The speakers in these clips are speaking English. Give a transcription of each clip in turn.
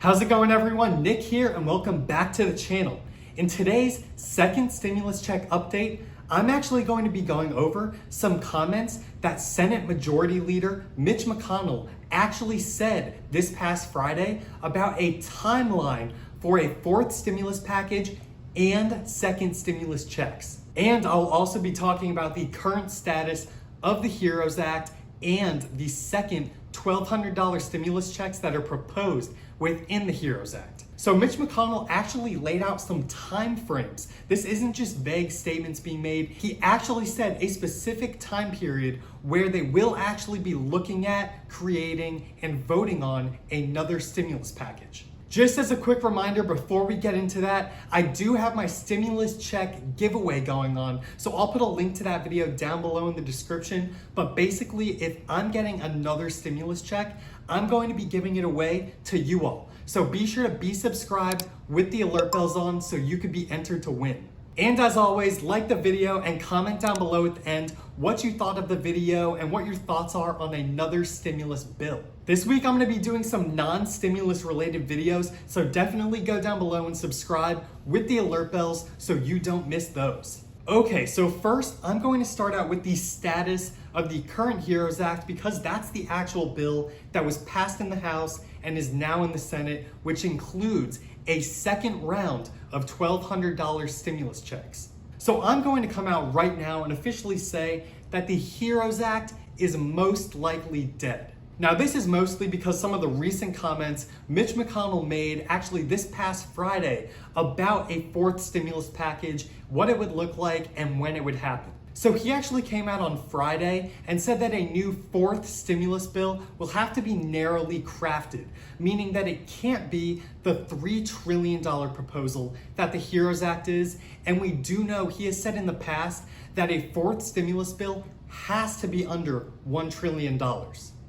How's it going, everyone? Nick here, and welcome back to the channel. In today's second stimulus check update, I'm actually going to be going over some comments that Senate Majority Leader Mitch McConnell actually said this past Friday about a timeline for a fourth stimulus package and second stimulus checks. And I'll also be talking about the current status of the HEROES Act and the second $1,200 stimulus checks that are proposed within the HEROES Act. So Mitch McConnell actually laid out some time frames. This isn't just vague statements being made. He actually said a specific time period where they will actually be looking at, creating, and voting on another stimulus package. Just as a quick reminder before we get into that, I do have my stimulus check giveaway going on, so I'll put a link to that video down below in the description. But basically, if I'm getting another stimulus check, I'm going to be giving it away to you all. So be sure to be subscribed with the alert bells on so you could be entered to win. And as always, like the video and comment down below at the end what you thought of the video and what your thoughts are on another stimulus bill. This week, I'm going to be doing some non-stimulus related videos, so definitely go down below and subscribe with the alert bells so you don't miss those. Okay, so first, I'm going to start out with the status of the current HEROES Act because that's the actual bill that was passed in the House and is now in the Senate, which includes a second round of $1,200 stimulus checks. So I'm going to come out right now and officially say that the HEROES Act is most likely dead. Now, this is mostly because some of the recent comments Mitch McConnell made actually this past Friday about a fourth stimulus package, what it would look like, and when it would happen. So he actually came out on Friday and said that a new fourth stimulus bill will have to be narrowly crafted, meaning that it can't be the $3 trillion proposal that the HEROES Act is. And we do know he has said in the past that a fourth stimulus bill has to be under $1 trillion.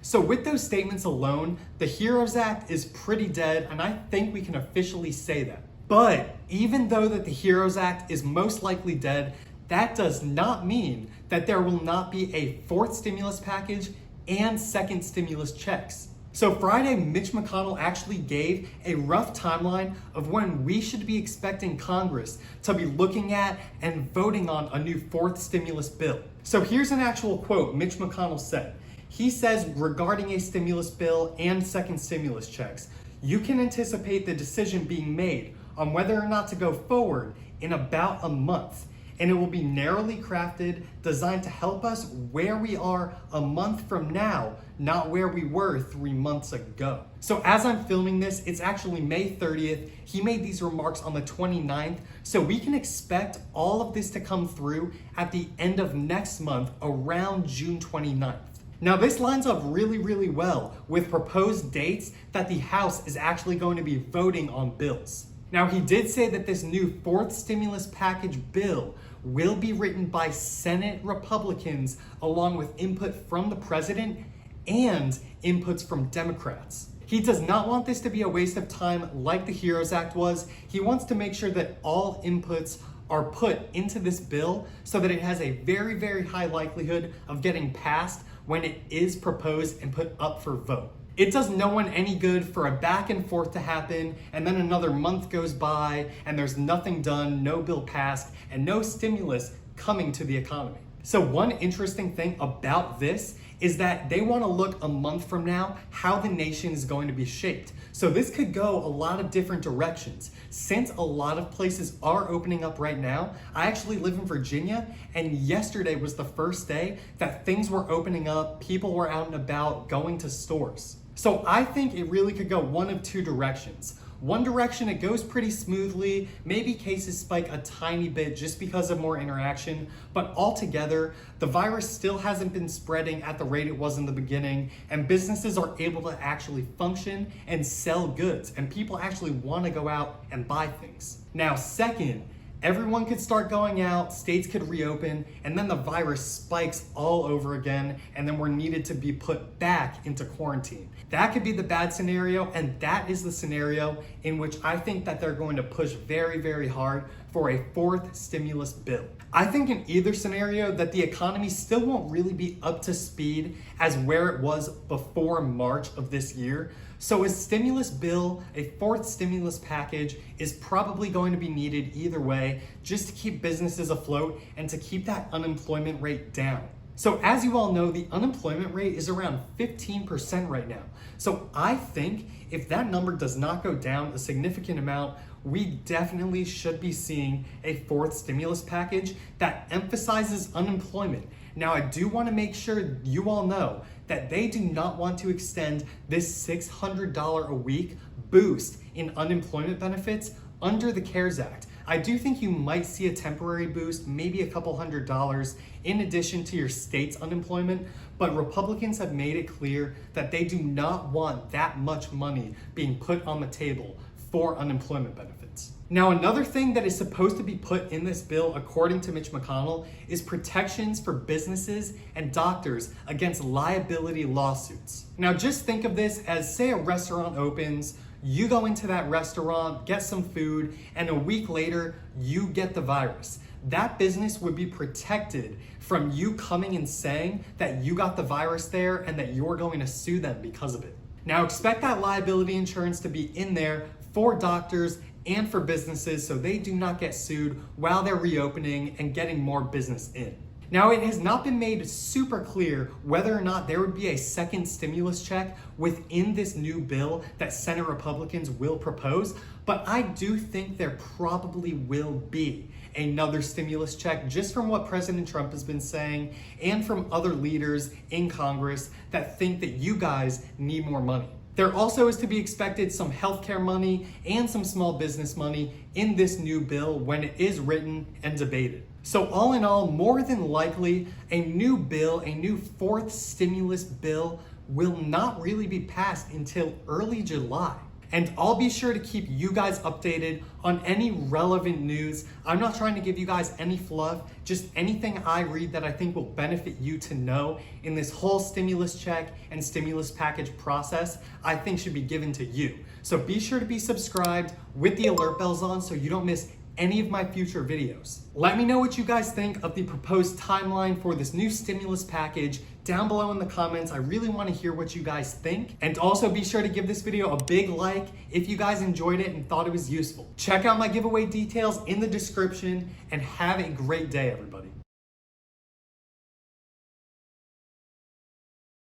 So with those statements alone, the HEROES Act is pretty dead, and I think we can officially say that. But even though that the HEROES Act is most likely dead, that does not mean that there will not be a fourth stimulus package and second stimulus checks. So Friday, Mitch McConnell actually gave a rough timeline of when we should be expecting Congress to be looking at and voting on a new fourth stimulus bill. So here's an actual quote Mitch McConnell said. He says, regarding a stimulus bill and second stimulus checks, you can anticipate the decision being made on whether or not to go forward in about a month. And it will be narrowly crafted, designed to help us where we are a month from now, not where we were 3 months ago. So as I'm filming this, it's actually May 30th. He made these remarks on the 29th. So we can expect all of this to come through at the end of next month, around June 29th. Now, this lines up really well with proposed dates that the House is actually going to be voting on bills. Now, he did say that this new fourth stimulus package bill will be written by Senate Republicans along with input from the president and inputs from Democrats. He does not want this to be a waste of time like the HEROES Act was. He wants to make sure that all inputs are put into this bill so that it has a very high likelihood of getting passed when it is proposed and put up for vote. It does no one any good for a back and forth to happen and then another month goes by and there's nothing done, no bill passed, and no stimulus coming to the economy. So one interesting thing about this is that they want to look a month from now how the nation is going to be shaped. So this could go a lot of different directions. Since a lot of places are opening up right now, I actually live in Virginia, and yesterday was the first day that things were opening up, people were out and about, going to stores. So I think it really could go one of two directions. One direction, it goes pretty smoothly. Maybe cases spike a tiny bit just because of more interaction, but altogether, the virus still hasn't been spreading at the rate it was in the beginning, and businesses are able to actually function and sell goods, and people actually want to go out and buy things. Now, second, everyone could start going out, states could reopen, and then the virus spikes all over again, and then we're needed to be put back into quarantine. That could be the bad scenario, and that is the scenario in which I think that they're going to push very hard for a fourth stimulus bill. I think in either scenario that the economy still won't really be up to speed as where it was before March of this year, So a stimulus bill, a fourth stimulus package, is probably going to be needed either way, just to keep businesses afloat and to keep that unemployment rate down. So as you all know, the unemployment rate is around 15% right now. So I think if that number does not go down a significant amount, we definitely should be seeing a fourth stimulus package that emphasizes unemployment. Now, I do want to make sure you all know that they do not want to extend this $600 a week boost in unemployment benefits under the CARES Act. I do think you might see a temporary boost, maybe a couple $100 in addition to your state's unemployment, but Republicans have made it clear that they do not want that much money being put on the table for unemployment benefits. Now, another thing that is supposed to be put in this bill, according to Mitch McConnell, is protections for businesses and doctors against liability lawsuits. Now, just think of this as, say, a restaurant opens, you go into that restaurant, get some food, and a week later, you get the virus. That business would be protected from you coming and saying that you got the virus there and that you're going to sue them because of it. Now, expect that liability insurance to be in there for doctors and for businesses so they do not get sued while they're reopening and getting more business in. Now, it has not been made super clear whether or not there would be a second stimulus check within this new bill that Senate Republicans will propose, but I do think there probably will be another stimulus check, just from what President Trump has been saying and from other leaders in Congress that think that you guys need more money. There also is to be expected some healthcare money and some small business money in this new bill when it is written and debated. So all in all, more than likely, a new bill, a new fourth stimulus bill, will not really be passed until early July. And I'll be sure to keep you guys updated on any relevant news. I'm not trying to give you guys any fluff, just anything I read that I think will benefit you to know in this whole stimulus check and stimulus package process, I think should be given to you. So be sure to be subscribed with the alert bells on so you don't miss any of my future videos. Let me know what you guys think of the proposed timeline for this new stimulus package down below in the comments. I really want to hear what you guys think. And also be sure to give this video a big like if you guys enjoyed it and thought it was useful. Check out my giveaway details in the description and have a great day, everybody.